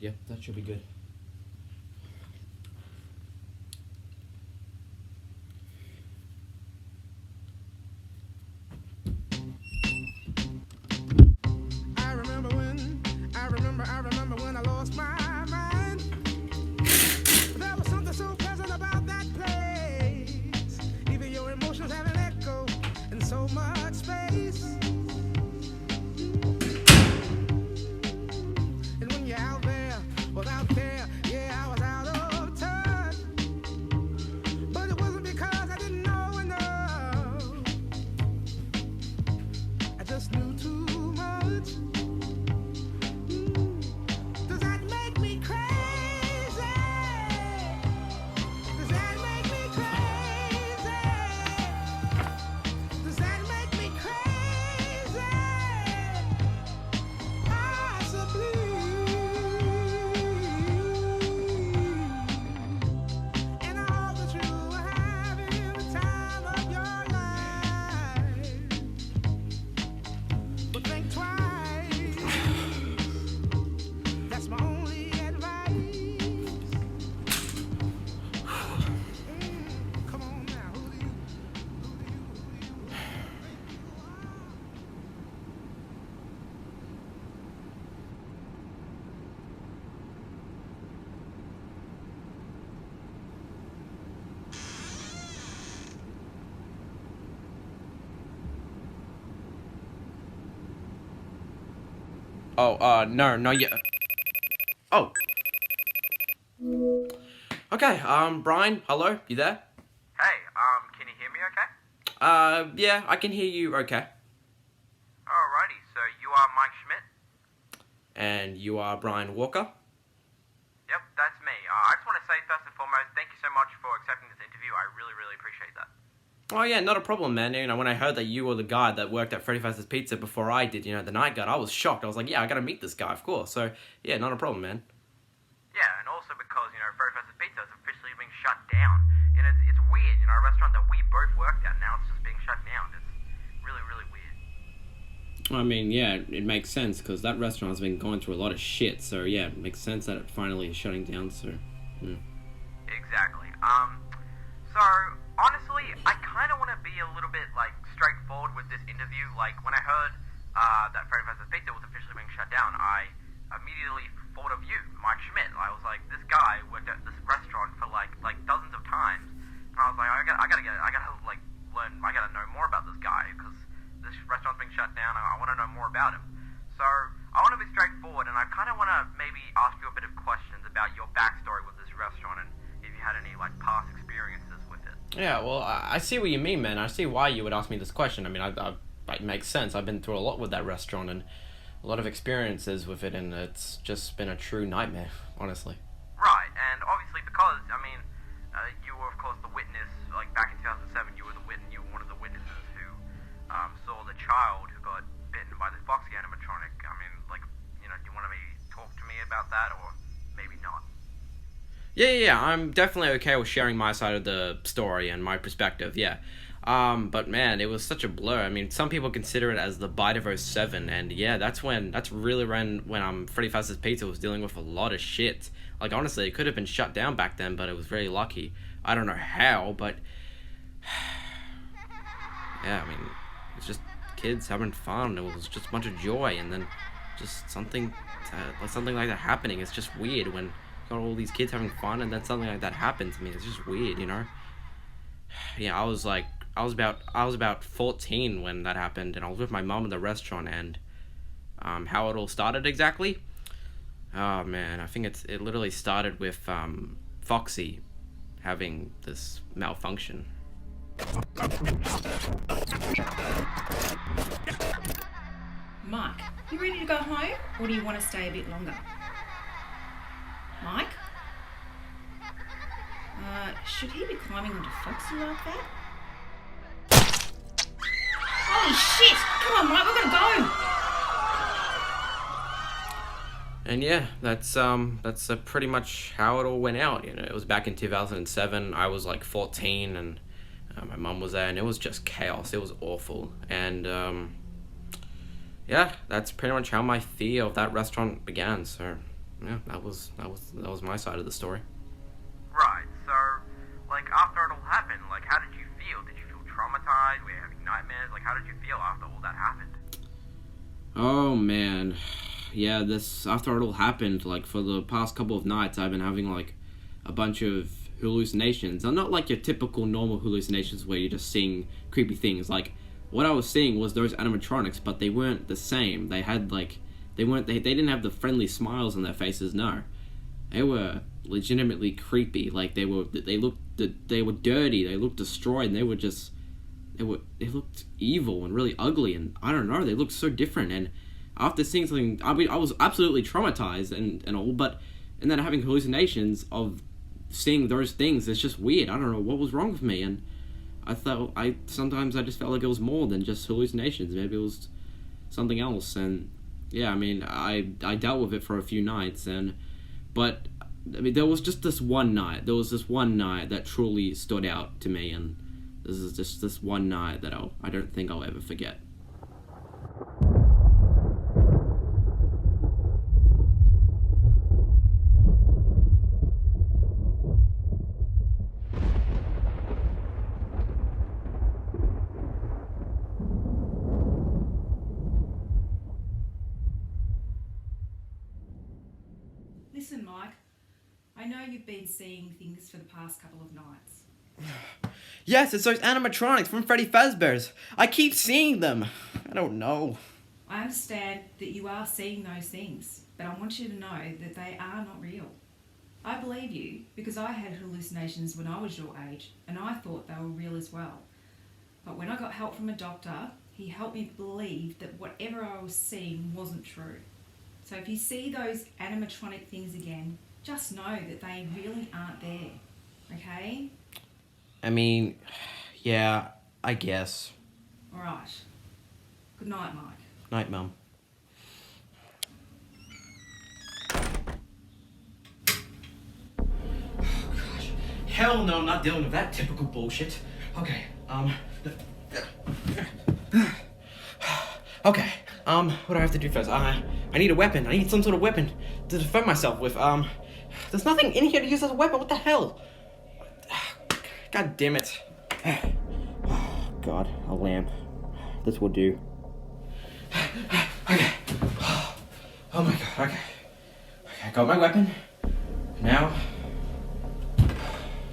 Yep, that should be good. I remember when I lost my mind. There was something so pleasant about that place. Even your emotions have an echo in so much space. And when you're out there, well out there, yeah, I was out of touch. But it wasn't because I didn't know enough. I just knew too much. Does that make me crazy? Does that make me crazy? Does that make me crazy? Possibly. And I hope that you are having the time of your life. But think twice. That's my only advice. Come on now, who do you? Oh, no, not yet. Oh. Okay, Brian, hello, you there? Hey, can you hear me okay? Yeah, I can hear you okay. Alrighty, so you are Mike Schmidt? And you are Brian Walker? Yep, that's me. I just want to say first and foremost, thank you so much for accepting this interview. I really, really appreciate that. Oh yeah, not a problem, man. You know, when I heard that you were the guy that worked at FREDDY'S Pizza before I did, you know, the night guard, I was shocked. I was like, yeah, I gotta meet this guy, of course. So, yeah, not a problem, man. Yeah, and also because, you know, FREDDY'S Pizza is officially being shut down. And it's weird, you know, a restaurant that we both worked at, now it's just being shut down. It's really, really weird. I mean, yeah, it makes sense, because that restaurant has been going through a lot of shit. So, yeah, it makes sense that it finally is shutting down, so, Exactly. So, honestly, I kind of want to be a little bit, like, straightforward with this interview. Like, when I heard that FREDDY'S Pizza was officially being shut down, I immediately thought of you, Mike Schmidt. I was like, this guy worked at this restaurant for, like dozens of times. And I was like, I gotta know more about this guy, because this restaurant's being shut down, and I want to know more about him. So, I want to be straightforward, and I kind of want to maybe ask you a bit of questions about your backstory with this restaurant, and if you had any, like, past experiences with it. Yeah, well, I see what you mean, man. I see why you would ask me this question. I mean, it makes sense. I've been through a lot with that restaurant and a lot of experiences with it, and it's just been a true nightmare, honestly. Right, and obviously because, I mean, you were, of course, the witness, like, back in 2007, you were one of the witnesses who saw the child who got bitten by the Foxy animatronic. I mean, like, you know, do you want to maybe talk to me about that, or maybe not? Yeah, I'm definitely okay with sharing my side of the story and my perspective, yeah. But man, it was such a blur. I mean, some people consider it as the bite of '07, and yeah, that's really when FREDDY'S Pizza was dealing with a lot of shit. Like, honestly, it could have been shut down back then, but it was very lucky. I don't know how, but yeah, I mean, it's just kids having fun. It was just a bunch of joy, and then just something like that happening. It's just weird when you got all these kids having fun, and then something like that happens. I mean, it's just weird, you know. Yeah, I was about 14 when that happened, and I was with my mom in the restaurant, and how it all started exactly. Oh man, I think it literally started with Foxy having this malfunction. Mike, you ready to go home, or do you want to stay a bit longer? Mike? Should he be climbing onto Foxy like that? Holy shit! Come on, Mike, we're gonna go! And yeah, that's pretty much how it all went out. You know, it was back in 2007. I was like 14, and my mum was there, and it was just chaos. It was awful, and yeah, that's pretty much how my fear of that restaurant began. So yeah, that was my side of the story. Right, so, like, after it all happened, like, how did you feel? Did you feel traumatized? Were you having nightmares? Like, how did you feel after all that happened? Oh man, yeah. This after it all happened, like for the past couple of nights, I've been having like a bunch of hallucinations. And not like your typical normal hallucinations where you're just seeing creepy things. Like what I was seeing was those animatronics, but they weren't the same. They had like they didn't have the friendly smiles on their faces. No, they were legitimately creepy. Like they looked dirty. They looked destroyed. And they looked evil and really ugly, and I don't know, they looked so different. And after seeing something, I mean, I was absolutely traumatized and all, but and then having hallucinations of seeing those things, it's just weird. I don't know what was wrong with me, and sometimes I just felt like it was more than just hallucinations. Maybe it was something else. And yeah, I mean, I dealt with it for a few nights, but I mean, there was this one night that truly stood out to me, and this is just this one night that I don't think I'll ever forget. Listen, Mike, I know you've been seeing things for the past couple of nights. Yes, it's those animatronics from FREDDY'S. I keep seeing them. I don't know. I understand that you are seeing those things, but I want you to know that they are not real. I believe you because I had hallucinations when I was your age, and I thought they were real as well. But when I got help from a doctor, he helped me believe that whatever I was seeing wasn't true. So if you see those animatronic things again, just know that they really aren't there, okay? I mean, yeah, I guess. All right. Good night, Mike. Night, Mum. Oh, gosh. Hell no, I'm not dealing with that typical bullshit. Okay, okay, what do I have to do first? I need a weapon. I need some sort of weapon to defend myself with. There's nothing in here to use as a weapon. What the hell? God damn it. Oh, God, a lamp. This will do. Okay. Oh my God, okay. Okay, I got my weapon. Now,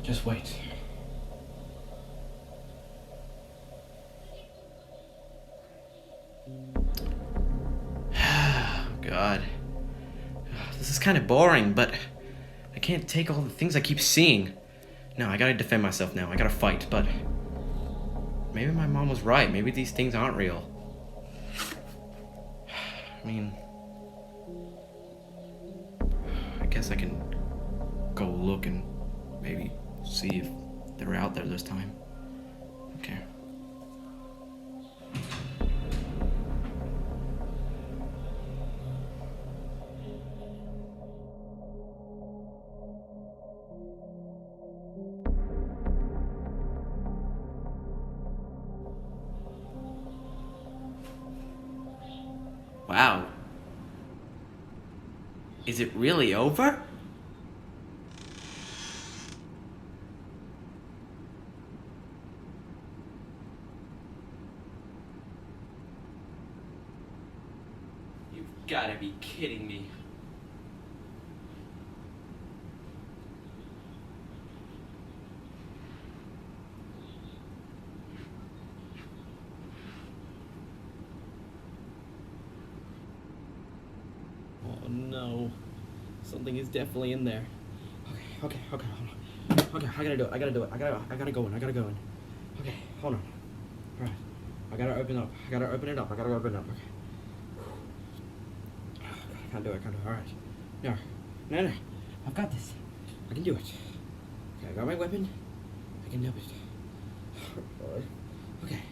just wait. Oh, God. This is kind of boring, but I can't take all the things I keep seeing. No, I gotta defend myself now. I gotta fight, but maybe my mom was right. Maybe these things aren't real. I mean, I guess I can go look and maybe see if they're out there this time. Okay. Wow. Is it really over? You've gotta be kidding me. Oh no. Something is definitely in there. Okay, hold on. Okay, I gotta do it. I gotta go in. Okay, hold on. Alright. I gotta open it up. I gotta open it up. Okay. I can't do it. Alright. No. I've got this. I can do it. Okay, I got my weapon. I can do it. Okay.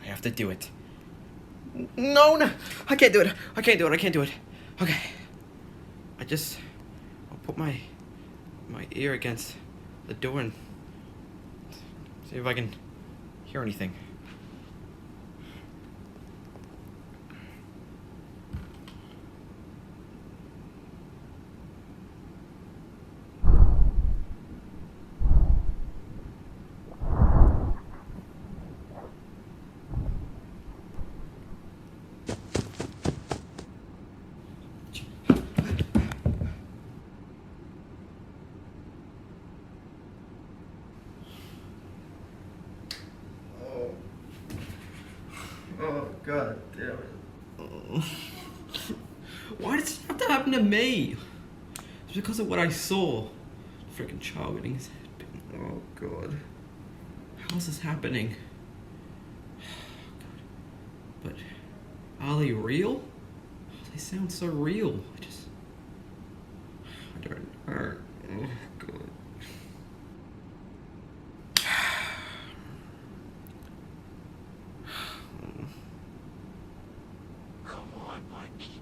I have to do it. No, I can't do it. Okay. I'll put my ear against the door and see if I can hear anything. Why does it have to happen to me? It's because of what I saw. Freaking child getting his head bitten. Oh god. How is this happening? But are they real? They sound so real. I don't know. Oh god. Come on, Mikey.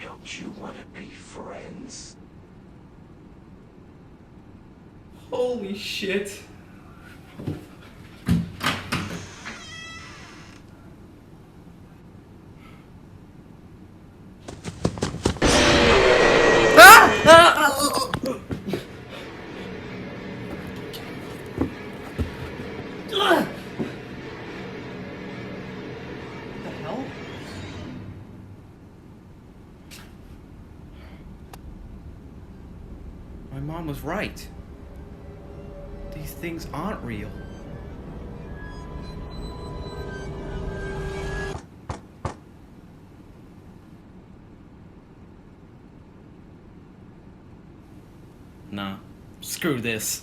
Don't you want to be friends? Holy shit. My mom was right. These things aren't real. Nah, screw this.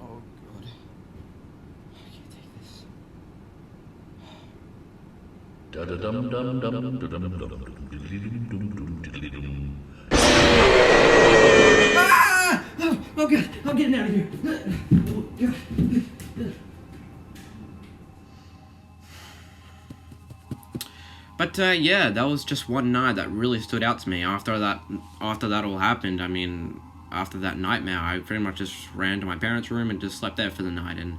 Oh god. I can't take this. Ah! Oh god, I'm getting out of here. But yeah, that was just one night that really stood out to me. After that all happened, I mean, after that nightmare, I pretty much just ran to my parents' room and just slept there for the night, and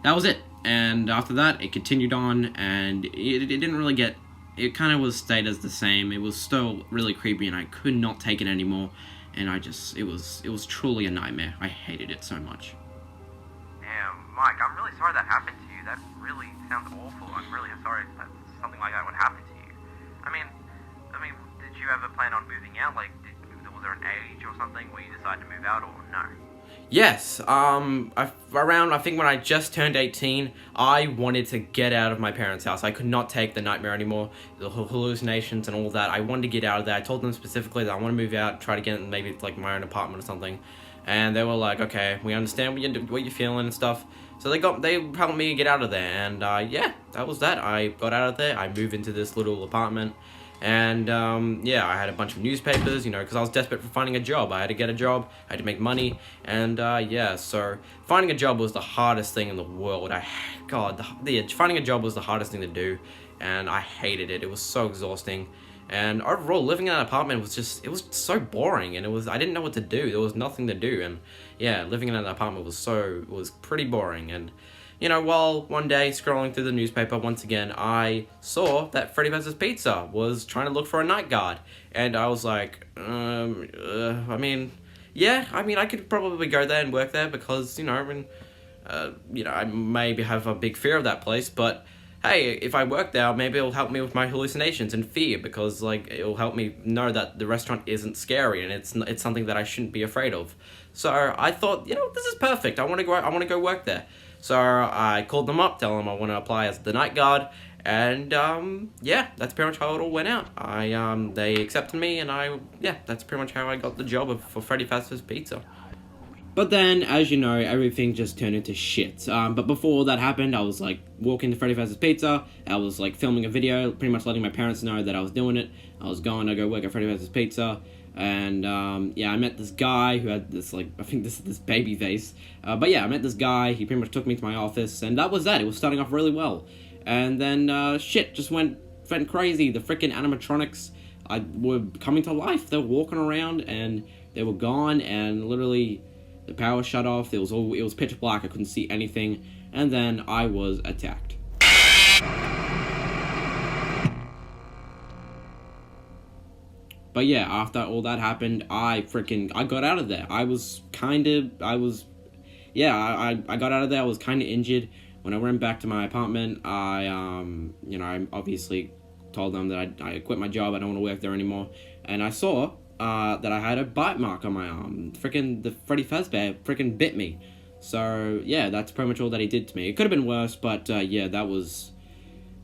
that was it. And after that, it continued on, and it didn't really get. It kind of was stayed as the same. It was still really creepy, and I could not take it anymore. And it was truly a nightmare. I hated it so much. Damn, Mike, I'm really sorry that happened to you. That really sounds awful. I'm really sorry that something like that would happen to you. I mean, did you ever plan on moving out? Like, was there an age or something where you decided to move out, or no? Yes, I think when I just turned 18, I wanted to get out of my parents' house. I could not take the nightmare anymore, the hallucinations and all that. I wanted to get out of there. I told them specifically that I want to move out, try to get maybe like my own apartment or something. And they were like, okay, we understand what you're feeling and stuff. So they helped me get out of there, and yeah, that was that. I got out of there. I moved into this little apartment. And yeah, I had a bunch of newspapers, you know, because I was desperate for finding a job. I had to get a job, I had to make money, and yeah, so finding a job was the hardest thing in the world. Finding a job was the hardest thing to do, and I hated it. It was so exhausting, and overall, living in an apartment was it was so boring, and I didn't know what to do. There was nothing to do, and yeah, living in an apartment was pretty boring. And you know, while one day scrolling through the newspaper once again, I saw that FREDDY'S Pizza was trying to look for a night guard. And I was like, I could probably go there and work there because, I maybe have a big fear of that place. But hey, if I work there, maybe it'll help me with my hallucinations and fear, because like it'll help me know that the restaurant isn't scary and it's something that I shouldn't be afraid of. So I thought, this is perfect. I want to go work there. So I called them up, tell them I want to apply as the night guard, and yeah, that's pretty much how it all went out. They accepted me, and that's pretty much how I got the job for FREDDY'S Pizza. But then, as you know, everything just turned into shit. But before that happened, I was like walking to FREDDY'S Pizza. I was like filming a video, pretty much letting my parents know that I was doing it. I was going to go work at FREDDY'S Pizza. And yeah, I met this guy who had this this baby face. But yeah, I met this guy. He pretty much took me to my office, and that was that. It was starting off really well, and then shit just went crazy. The freaking animatronics were coming to life. They were walking around, and they were gone. And literally, the power shut off. It was pitch black. I couldn't see anything. And then I was attacked. But yeah, after all that happened, I got out of there. I got out of there. I was kind of injured. when I went back to my apartment, I obviously told them that I quit my job. I don't want to work there anymore. And I saw that I had a bite mark on my arm. Freaking the Freddy Fazbear freaking bit me. So yeah, that's pretty much all that he did to me. It could have been worse, but yeah, that was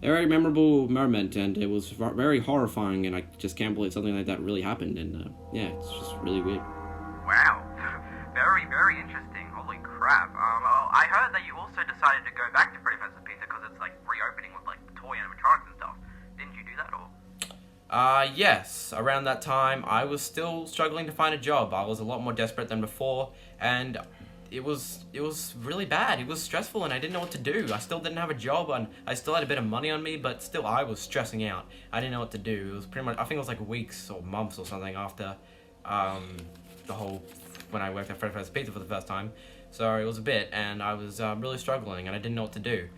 a very memorable moment, and it was very horrifying. And I just can't believe something like that really happened. And yeah, it's just really weird. Wow. Very, very interesting. Holy crap. I heard that you also decided to go back to Freddy Fazbear's Pizza because it's like reopening with like toy animatronics and stuff. Didn't you do that or? Yes. Around that time, I was still struggling to find a job. I was a lot more desperate than before, and it was really bad. It was stressful, and I didn't know what to do. I still didn't have a job, and I still had a bit of money on me, but still I was stressing out. I didn't know what to do. It was pretty much, I think it was like weeks or months or something after the whole, when I worked at Freddy Fazbear's Pizza for the first time. So it was a bit, and I was really struggling, and I didn't know what to do.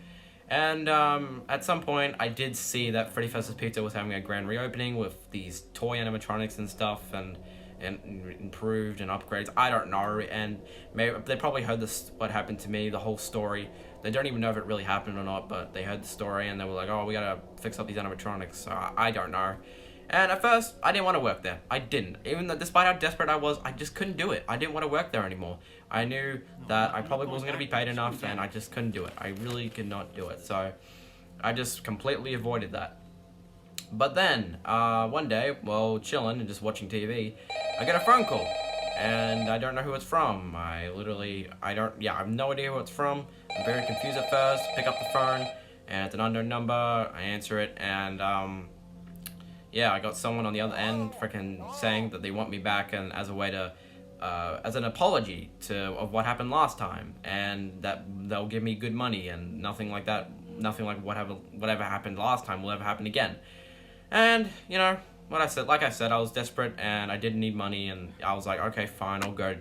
And at some point, I did see that Freddy Fazbear's Pizza was having a grand reopening with these toy animatronics and stuff, and improved and upgrades. I don't know, and maybe they probably heard this, what happened to me, the whole story. They don't even know if it really happened or not, but they heard the story and they were like, oh, we gotta fix up these animatronics. So I don't know. And at first, I didn't want to work there. I didn't. Even though, despite how desperate I was, I just couldn't do it. I didn't want to work there anymore. I knew that I probably wasn't going to be paid enough, and I just couldn't do it. I really could not do it. So I just completely avoided that. But then, one day, while chilling and just watching TV, I get a phone call. And I don't know who it's from. I have no idea who it's from. I'm very confused at first. Pick up the phone, and it's an unknown number. I answer it, and yeah, I got someone on the other end freaking saying that they want me back, and as a way to, as an apology of what happened last time, and that they'll give me good money, and nothing like that, nothing like whatever happened last time will ever happen again. And like I said, I was desperate and I didn't need money, and I was like, okay, fine, I'll go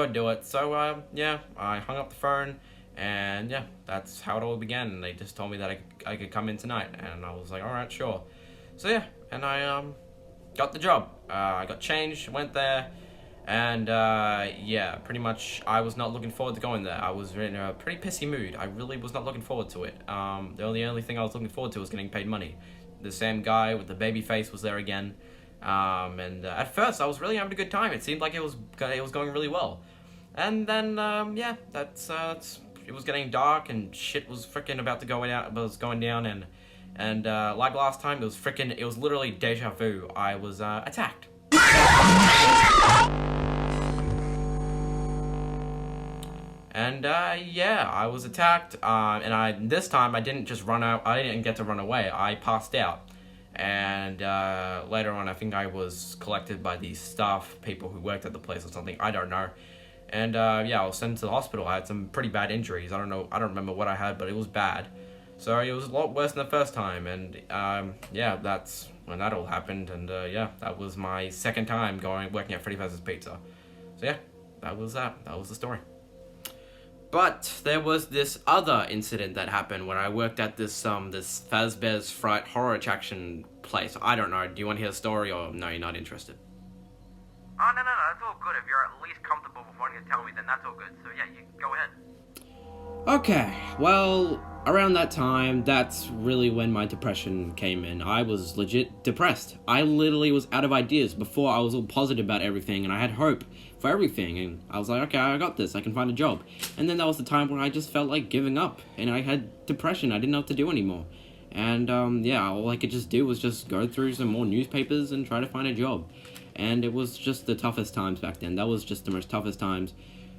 do it. So yeah, I hung up the phone, and yeah, that's how it all began. And they just told me that I could come in tonight, and I was like, all right, sure. So yeah, and I got the job. I got changed, went there, and yeah, pretty much I was not looking forward to going there. I was in a pretty pissy mood. I really was not looking forward to it. The only thing I was looking forward to was getting paid money. The same guy with the baby face was there again, and at first I was really having a good time. It seemed like it was going really well, and then yeah, it was getting dark and shit was freaking about to going down, and like last time, it was literally deja vu. I was attacked. And yeah, I was attacked, and this time I didn't just run out. I didn't get to run away. I passed out, and later on, I think I was collected by the staff people who worked at the place or something. I don't know. And yeah, I was sent to the hospital. I had some pretty bad injuries. I don't remember what I had, but it was bad. So it was a lot worse than the first time. And yeah, that's when that all happened. And yeah, that was my second time working at Freddy Fazbear's Pizza. So yeah, that was that. That was the story. But there was this other incident that happened when I worked at this FAZBEAR'S Fright horror attraction place. I don't know. Do you want to hear the story, or no, you're not interested? Oh, no, that's all good. If you're at least comfortable with wanting to tell me, then that's all good. So yeah, you go ahead. Okay, well, around that time, that's really when my depression came in. I was legit depressed. I literally was out of ideas. Before, I was all positive about everything, and I had hope for everything, and I was like, okay, I got this, I can find a job. And then that was the time where I just felt like giving up, and I had depression. I didn't know what to do anymore. And yeah, all I could just do was just go through some more newspapers and try to find a job. And it was just the toughest times back then. That was just the most toughest times.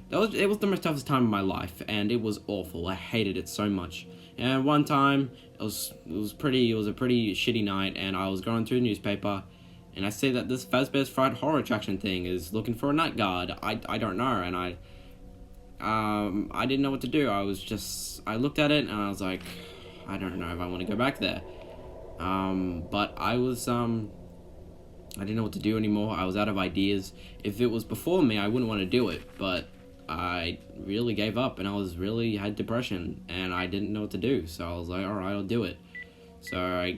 It was the most toughest time of my life, and it was awful. I hated it so much. And one time, it was a pretty shitty night, and I was going through the newspaper, and I see that this FAZBEAR'S Fright horror attraction thing is looking for a night guard. I don't know, and I didn't know what to do. I looked at it, and I was like, I don't know if I want to go back there. But I didn't know what to do anymore. I was out of ideas. If it was before me, I wouldn't want to do it, but I really gave up, and I had depression, and I didn't know what to do. So I was like, all right, I'll do it. So I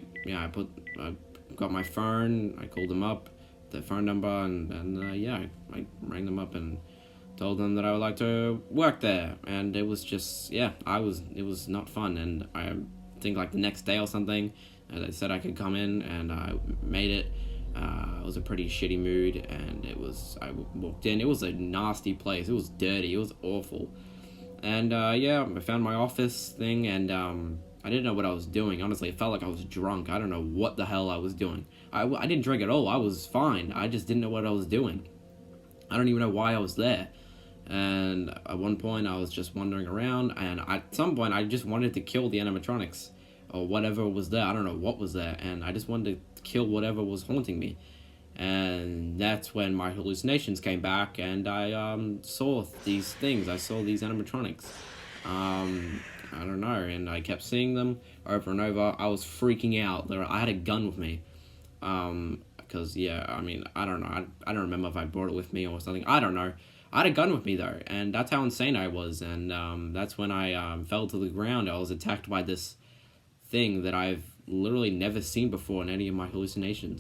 got my phone. I called them up, the phone number, and yeah, I rang them up, and told them that I would like to work there, and it was just, yeah, it was not fun, and I think like the next day or something, they said I could come in, and I made it. It was a pretty shitty mood, and I walked in, it was a nasty place, it was dirty, it was awful, and yeah, I found my office thing, and I didn't know what I was doing, honestly. It felt like I was drunk. I don't know what the hell I was doing. I didn't drink at all, I was fine, I just didn't know what I was doing. I don't even know why I was there. And at one point I was just wandering around, and at some point I just wanted to kill the animatronics or whatever was there. I don't know what was there, and I just wanted to kill whatever was haunting me. And that's when my hallucinations came back, and I saw these things. I saw these animatronics. I don't know, and I kept seeing them over and over. I was freaking out. I had a gun with me. Because, yeah, I mean, I don't know. I don't remember if I brought it with me or something. I don't know. I had a gun with me, though, and that's how insane I was. And that's when I fell to the ground. I was attacked by this thing that I've literally never seen before in any of my hallucinations.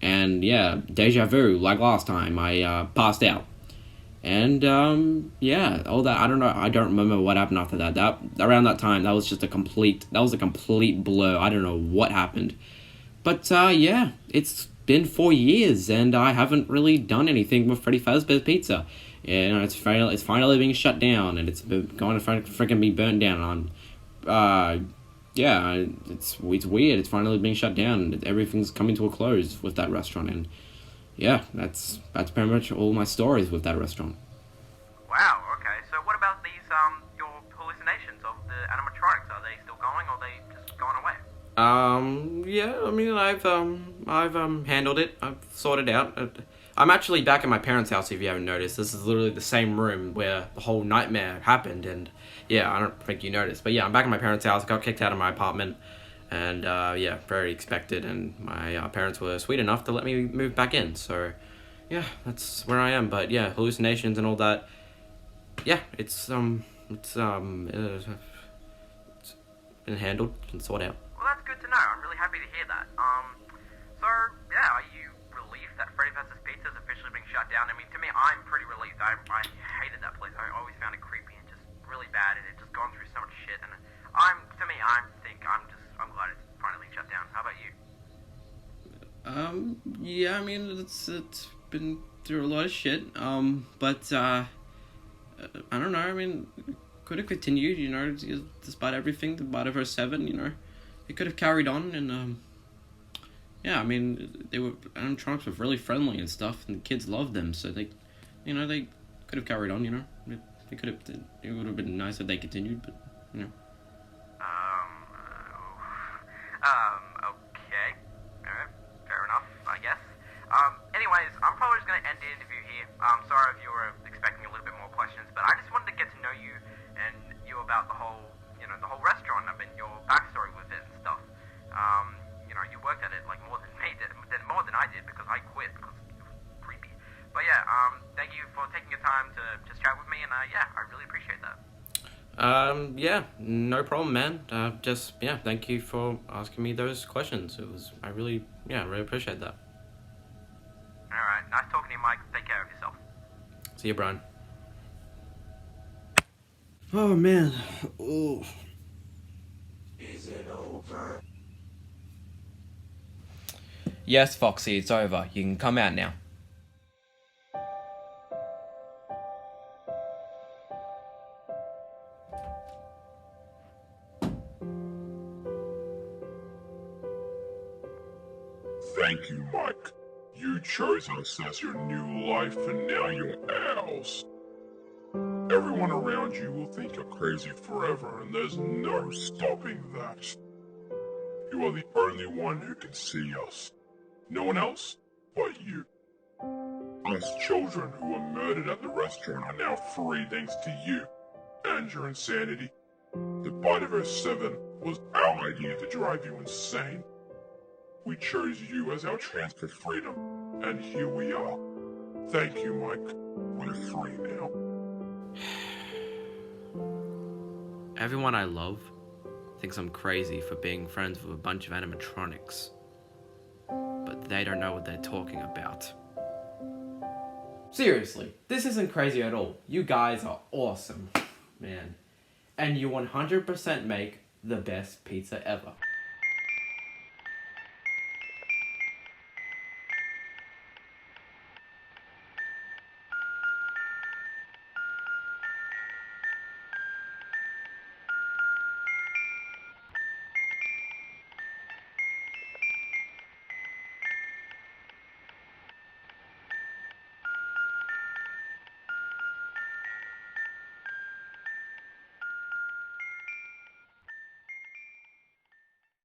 And, yeah, deja vu, like last time. I passed out. And, yeah, all that, I don't know. I don't remember what happened after that. Around that time, that was a complete blur. I don't know what happened. But, yeah, it's been 4 years, and I haven't really done anything with Freddy Fazbear's Pizza. You know, it's finally being shut down, and it's going to freaking be burnt down. Yeah, it's weird. It's finally being shut down, and everything's coming to a close with that restaurant, and yeah, that's pretty much all my stories with that restaurant. Wow, okay. So what about these, your hallucinations of the animatronics? Are they still going, or are they just gone away? Yeah, I mean, I've handled it. I've sorted out. I'm actually back at my parents' house, if you haven't noticed. This is literally the same room where the whole nightmare happened, and yeah, I don't think you noticed. But yeah, I'm back at my parents' house. I got kicked out of my apartment, and yeah, very expected, and my parents were sweet enough to let me move back in, so yeah, that's where I am. But yeah, hallucinations and all that, yeah, it's been handled and sorted out. Well, that's good to know. I'm really happy to hear that. So, yeah, are you relieved that Freddy vs. Pizza is officially being shut down? I mean, to me, I'm pretty relieved. I hated that place. I always found it creepy and just really bad, and it just gone through so much shit, and I'm glad it's finally shut down. How about you? Yeah, I mean, it's been through a lot of shit, but, I don't know, I mean, could have continued, you know, despite everything, the Bite 7, you know, it could have carried on, and, yeah, I mean, animatronics were really friendly and stuff, and the kids loved them, so they could have carried on, you know, it would have been nice if they continued, but, you know. Okay. Alright, fair enough, I guess. Anyways, I'm probably just gonna end the interview here. Sorry if you were expecting a little bit more questions, but I just wanted to get to know you and you about the whole restaurant. I mean, your backstory with it and stuff. You know, you worked at it like more than more than I did, because I quit because it was creepy. But yeah, thank you for taking your time to just chat with me, and yeah, I really appreciate that. Yeah, no problem, man. Yeah, thank you for asking me those questions. I really appreciate that. Alright, nice talking to you, Mike. Take care of yourself. See you, Brian. Oh, man. Ooh. Is it over? Yes, Foxy, it's over. You can come out now. Thank you, Mike. You chose us as your new life, and now you're ours. Everyone around you will think you're crazy forever, and there's no stopping that. You are the only one who can see us. No one else but you. Us children who were murdered at the restaurant are now free thanks to you and your insanity. The Bite 7 was our idea to drive you insane. We chose you as our chance for freedom, and here we are. Thank you, Mike. We're free now. Everyone I love thinks I'm crazy for being friends with a bunch of animatronics. But they don't know what they're talking about. Seriously, this isn't crazy at all. You guys are awesome, man. And you 100% make the best pizza ever.